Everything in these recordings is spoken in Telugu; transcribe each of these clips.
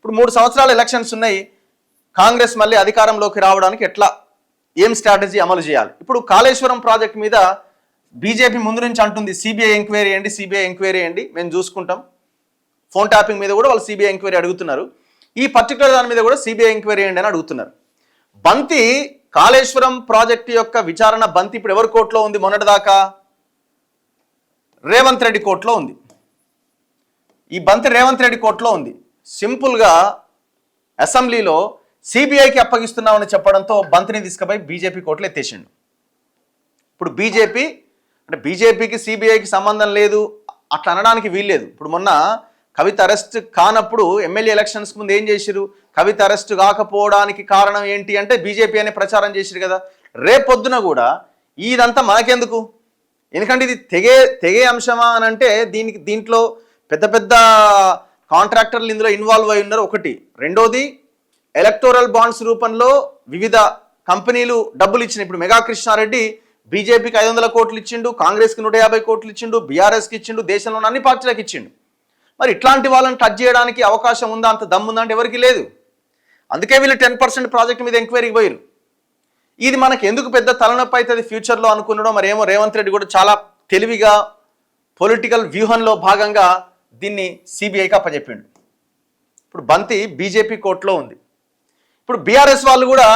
ఇప్పుడు 3 సంవత్సరాల ఎలక్షన్స్ ఉన్నాయి. కాంగ్రెస్ మళ్ళీ అధికారంలోకి రావడానికి ఎట్లా ఏం స్ట్రాటజీ అమలు చేయాలి? ఇప్పుడు కాళేశ్వరం ప్రాజెక్ట్ మీద బీజేపీ ముందు నుంచి అంటుంది సిబిఐ ఎంక్వైరీ చేయండి, సిబిఐ ఎంక్వైరీ చేయండి, మేము చూసుకుంటాం. ఫోన్ ట్యాపింగ్ మీద కూడా వాళ్ళు సిబిఐ ఎంక్వైరీ అడుగుతున్నారు. ఈ పర్టికులర్ దాని మీద కూడా సిబిఐ ఎంక్వైరీ చేయండి అని అడుగుతున్నారు. బంతి కాళేశ్వరం ప్రాజెక్టు యొక్క విచారణ బంతి ఇప్పుడు ఎవరి కోర్టులో ఉంది? మొన్నటిదాకా రేవంత్ రెడ్డి కోర్టులో ఉంది. ఈ బంతి రేవంత్ రెడ్డి కోర్టులో ఉంది. సింపుల్గా అసెంబ్లీలో సిబిఐకి అప్పగిస్తున్నామని చెప్పడంతో బంతిని తీసుకుపోయి బీజేపీ కోర్టులో ఎత్తేసిండు. ఇప్పుడు బీజేపీకి సిబిఐకి సంబంధం లేదు అట్లా అనడానికి వీల్లేదు. ఇప్పుడు మొన్న కవిత అరెస్ట్ కానప్పుడు ఎమ్మెల్యే ఎలక్షన్స్ ముందు ఏం చేసిరు? కవిత అరెస్ట్ కాకపోవడానికి కారణం ఏంటి అంటే బీజేపీ అనే ప్రచారం చేసిరు కదా. రేపొద్దున కూడా ఇదంతా మనకెందుకు? ఎందుకంటే ఇది తెగే అంశమా అని అంటే దీంట్లో పెద్ద పెద్ద కాంట్రాక్టర్లు ఇందులో ఇన్వాల్వ్ అయి ఉన్నారు ఒకటి. రెండోది ఎలక్టోరల్ బాండ్స్ రూపంలో వివిధ కంపెనీలు డబ్బులు ఇచ్చినాయి. ఇప్పుడు మెగా కృష్ణారెడ్డి బీజేపీకి 500 కోట్లు ఇచ్చిండు, కాంగ్రెస్కి 150 కోట్లు ఇచ్చిండు, బీఆర్ఎస్కి ఇచ్చిండు, దేశంలోని అన్ని పార్టీలకు ఇచ్చిండు. మరి ఇట్లాంటి వాళ్ళని టచ్ చేయడానికి అవకాశం ఉందా? అంత దమ్ముందంటే ఎవరికి లేదు. అందుకే వీళ్ళు 10% ప్రాజెక్ట్ మీద ఎంక్వైరీకి పోయారు. ఇది మనకు ఎందుకు పెద్ద తలనొప్పి అవుతుంది ఫ్యూచర్లో అనుకున్నాడో మరి ఏమో. రేవంత్ రెడ్డి కూడా చాలా తెలివిగా పొలిటికల్ వ్యూహంలో భాగంగా దీన్ని సిబిఐకి అప్పచెప్పిండు. ఇప్పుడు బంతి బీజేపీ కోర్టులో ఉంది. ఇప్పుడు బీఆర్ఎస్ వాళ్ళు కూడా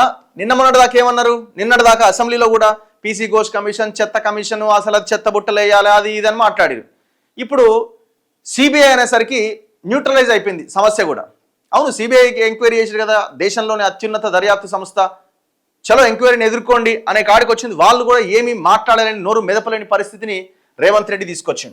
మొన్నటిదాకా ఏమన్నారు? నిన్నటిదాకా అసెంబ్లీలో కూడా పీసీ ఘోష్ కమిషన్, చెత్త కమిషన్, అసలు అది చెత్త బుట్టలు వేయాలి, అది ఇదని మాట్లాడారు. ఇప్పుడు సిబిఐ అనేసరికి న్యూట్రలైజ్ అయిపోయింది సమస్య కూడా. అవును, సిబిఐకి ఎంక్వైరీ చేశారు కదా, దేశంలోని అత్యున్నత దర్యాప్తు సంస్థ, చలో ఎంక్వైరీని ఎదుర్కోండి అనే కాడికి వచ్చింది. వాళ్ళు కూడా ఏమీ మాట్లాడలేని, నోరు మెదపలేని పరిస్థితిని రేవంత్ రెడ్డి తీసుకొచ్చిండు.